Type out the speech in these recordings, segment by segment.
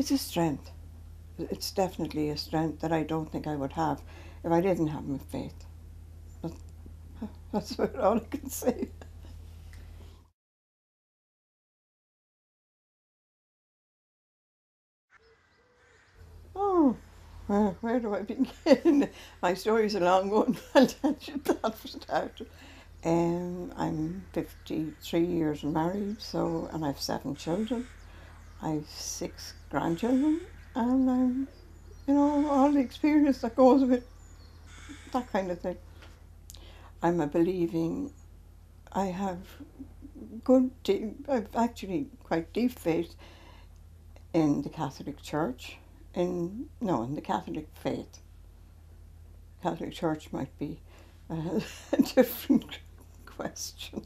It's a strength. It's definitely a strength that I don't think I would have if I didn't have my faith. But that's about all I can say. Oh, where do I begin? My story's a long one. I'll tell you that for start. I'm 53 years married, and I've 7 children. I've 6 grandchildren, and I'm, all the experience that goes with that kind of thing. I'm a believing, I have I've actually quite deep faith in the Catholic Church, in the Catholic faith. Catholic Church might be a different question.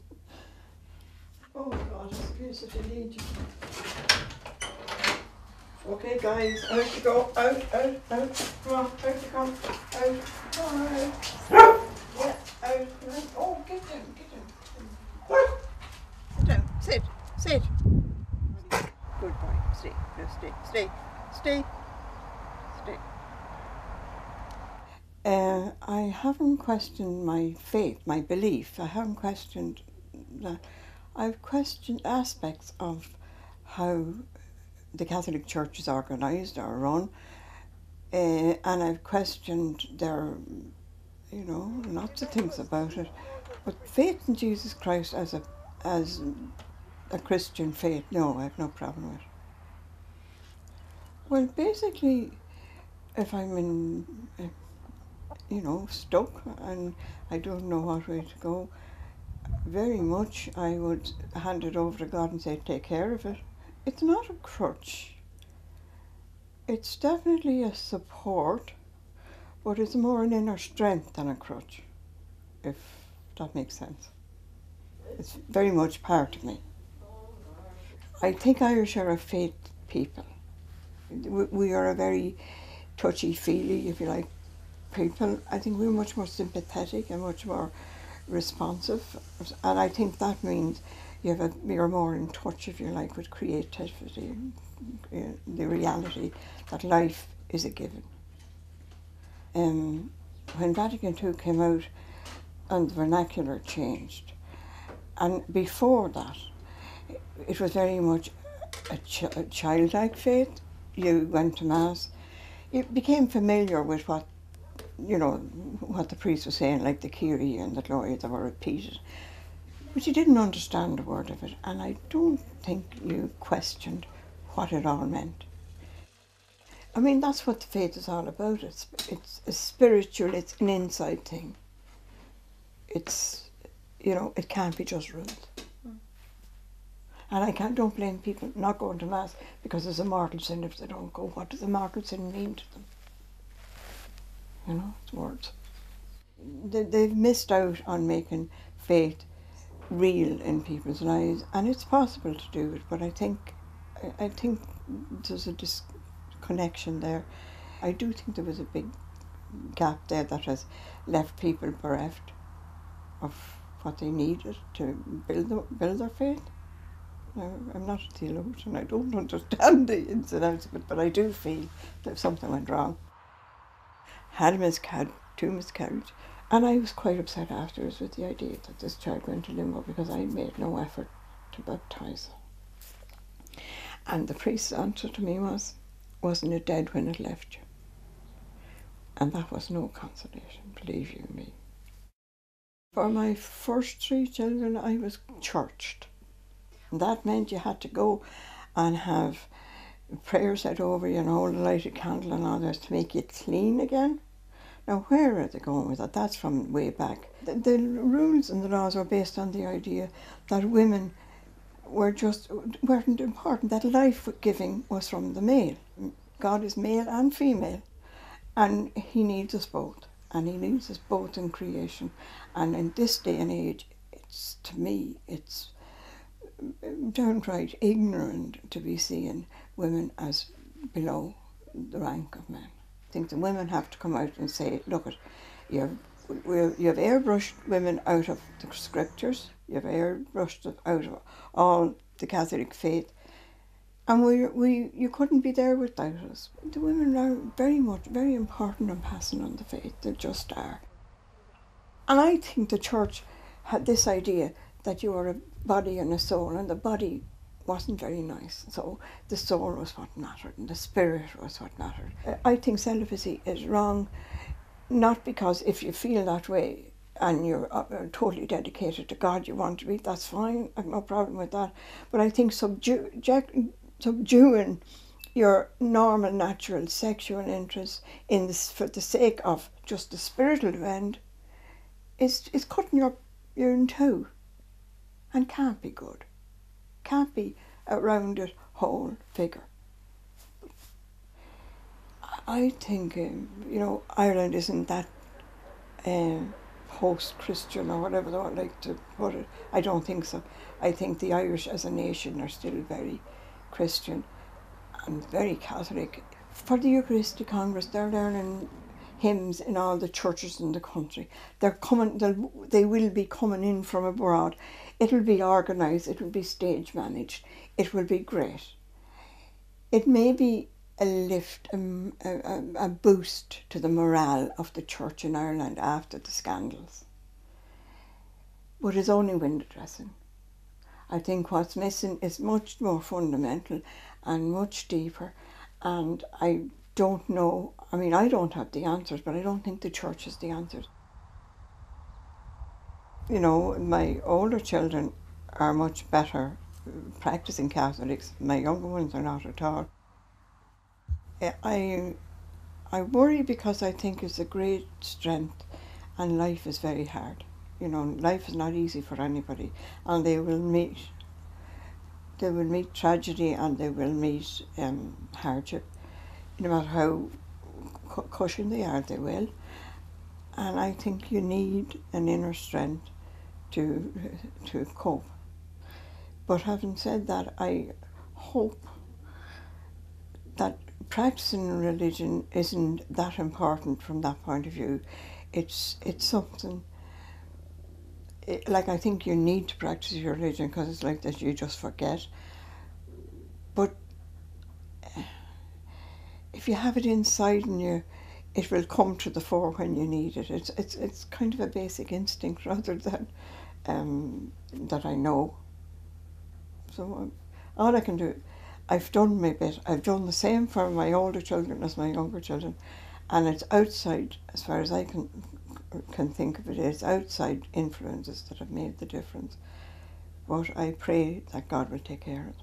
Oh God, it's such a need. Okay, guys, out you go, out, come on, out you come, out, yeah, out, oh, get down, sit. Good boy, stay. I haven't questioned my faith, my belief. I haven't questioned that. I've questioned aspects of how the Catholic Church is organised or run, and I've questioned their, lots of things about it. But faith in Jesus Christ as a Christian faith, no, I have no problem with. Well, basically, if I'm stuck and I don't know what way to go, very much I would hand it over to God and say, take care of it. It's not a crutch. It's definitely a support, but it's more an inner strength than a crutch, if that makes sense. It's very much part of me. I think Irish are a faith people. We are a very touchy-feely, if you like, people. I think we're much more sympathetic and much more responsive, and I think that means you're more in touch, if you like, with creativity, the reality that life is a given. When Vatican II came out and the vernacular changed, and before that it was very much a childlike faith. You went to Mass, you became familiar with what the priest was saying, like the Kyrie and the Gloria that were repeated. But you didn't understand a word of it, and I don't think you questioned what it all meant. I mean, that's what the faith is all about. It's a spiritual, it's an inside thing. It's, it can't be just rules. And I don't blame people not going to Mass because there's a mortal sin if they don't go. What does a mortal sin mean to them? It's words. They've missed out on making faith real in people's lives, and it's possible to do it, but I think there's a disconnection there. I do think there was a big gap there that has left people bereft of what they needed to build their faith. Now, I'm not a theologian, I don't understand the ins and outs of it, but I do feel that something went wrong. Had two miscarriages, and I was quite upset afterwards with the idea that this child went to limbo because I made no effort to baptise her. And the priest's answer to me wasn't it dead when it left you? And that was no consolation, believe you me. For my first 3 children, I was churched. And that meant you had to go and have prayers said over you and hold a lighted candle and all that to make you clean again. Now, where are they going with that? That's from way back. The rules and the laws were based on the idea that women weren't important, that life-giving was from the male. God is male and female, and he needs us both, and he needs us both in creation. And in this day and age, to me, it's downright ignorant to be seeing women as below the rank of men. I think the women have to come out and say, look, you have airbrushed women out of the scriptures, you have airbrushed them out of all the Catholic faith. And you couldn't be there without us. The women are very important in passing on the faith. They just are. And I think the church had this idea that you are a body and a soul, and the body wasn't very nice. So the soul was what mattered, and the spirit was what mattered. I think celibacy is wrong, not because if you feel that way and you're totally dedicated to God, you want to be, that's fine, I've no problem with that. But I think subduing your normal, natural sexual interests in this, for the sake of just the spiritual end is cutting your in two, and can't be good. Can't be a rounded whole figure. I think, Ireland isn't that post-Christian or whatever they would like to put it. I don't think so. I think the Irish as a nation are still very Christian and very Catholic. For the Eucharistic Congress, they're learning hymns in all the churches in the country. They will be coming in from abroad. It will be organised, it will be stage managed, it will be great. It may be a lift, a boost to the morale of the church in Ireland after the scandals. But it's only window dressing. I think what's missing is much more fundamental and much deeper, and I don't know, I don't have the answers, but I don't think the church has the answers. My older children are much better practicing Catholics. My younger ones are not at all. I worry because I think it's a great strength, and life is very hard. Life is not easy for anybody, and they will meet tragedy, and they will meet hardship. No matter how cushioned they are, they will. And I think you need an inner strength to cope. But having said that, I hope that practicing religion isn't that important from that point of view. It's something, I think you need to practice your religion because it's like that you just forget. But if you have it inside in you, it will come to the fore when you need it. It's kind of a basic instinct rather than that I know. So all I can do, I've done my bit. I've done the same for my older children as my younger children, and it's outside, as far as I can think of it, it's outside influences that have made the difference. But I pray that God will take care of it.